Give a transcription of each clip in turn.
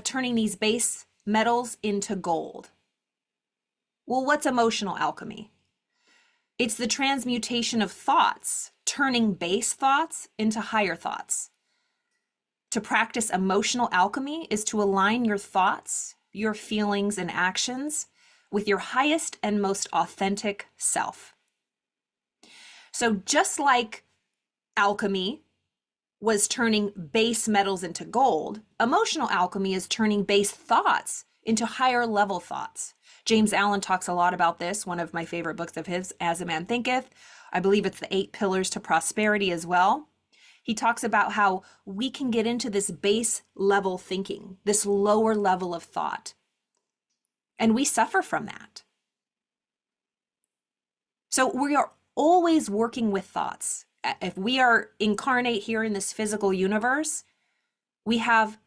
turning these base metals into gold. Well, what's emotional alchemy? It's the transmutation of thoughts, turning base thoughts into higher thoughts. To practice emotional alchemy is to align your thoughts, your feelings, and actions with your highest and most authentic self. So just like alchemy was turning base metals into gold, emotional alchemy is turning base thoughts into higher level thoughts. James Allen talks a lot about this, one of my favorite books of his, As a Man Thinketh. I believe it's the 8 Pillars to Prosperity as well. He talks about how we can get into this base level thinking, this lower level of thought, and we suffer from that. So we are always working with thoughts. If we are incarnate here in this physical universe, we have,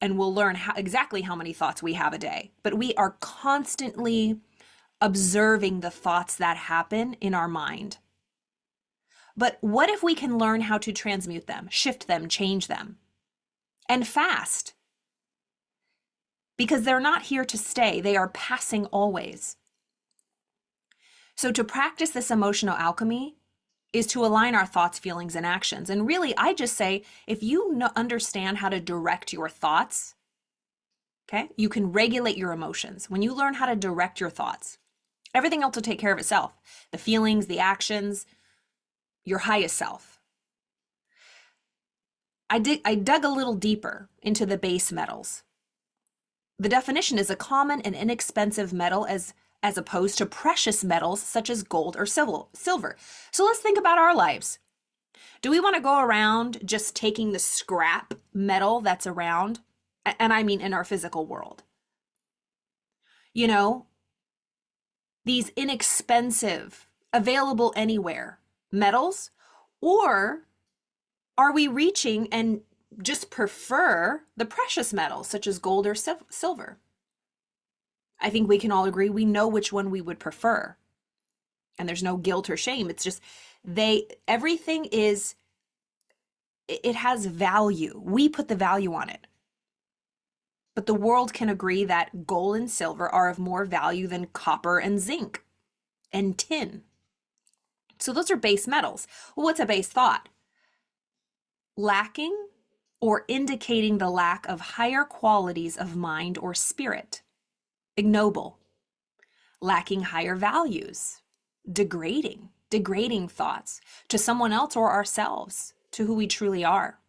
and we'll learn exactly how many thoughts we have a day, but we are constantly observing the thoughts that happen in our mind. But what if we can learn how to transmute them, shift them, change them, and fast? Because they're not here to stay. They are passing always. So to practice this emotional alchemy is to align our thoughts, feelings, and actions. And really, I just say, if you understand how to direct your thoughts, okay, you can regulate your emotions. When you learn how to direct your thoughts, everything else will take care of itself. The feelings, the actions, your highest self. I dug a little deeper into the base metals. The definition is a common and inexpensive metal as opposed to precious metals such as gold or silver. So let's think about our lives. Do we want to go around just taking the scrap metal that's around? And I mean in our physical world. You know, these inexpensive, available anywhere metals? Or are we reaching and just prefer the precious metals such as gold or silver? I think we can all agree we know which one we would prefer. And there's no guilt or shame. It's just everything is, it has value. We put the value on it. But the world can agree that gold and silver are of more value than copper and zinc and tin. So those are base metals. Well, what's a base thought? Lacking or indicating the lack of higher qualities of mind or spirit. Ignoble. Lacking higher values. Degrading thoughts to someone else or ourselves, to who we truly are.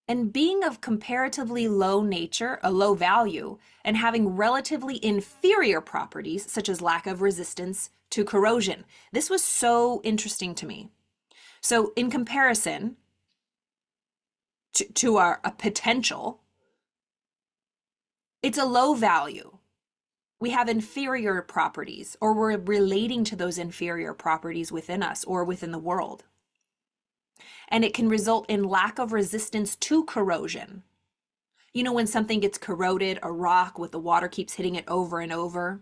And being of comparatively low nature, a low value, and having relatively inferior properties, such as lack of resistance to corrosion. This was so interesting to me. So in comparison to our potential, it's a low value. We have inferior properties, or we're relating to those inferior properties within us or within the world. And it can result in lack of resistance to corrosion. You know, when something gets corroded, a rock with the water keeps hitting it over and over,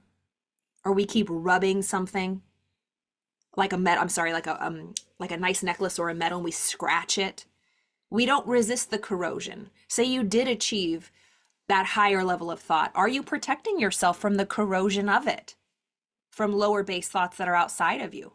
or we keep rubbing something like a nice necklace or a metal, and we scratch it. We don't resist the corrosion. Say you did achieve that higher level of thought. Are you protecting yourself from the corrosion of it? From lower base thoughts that are outside of you?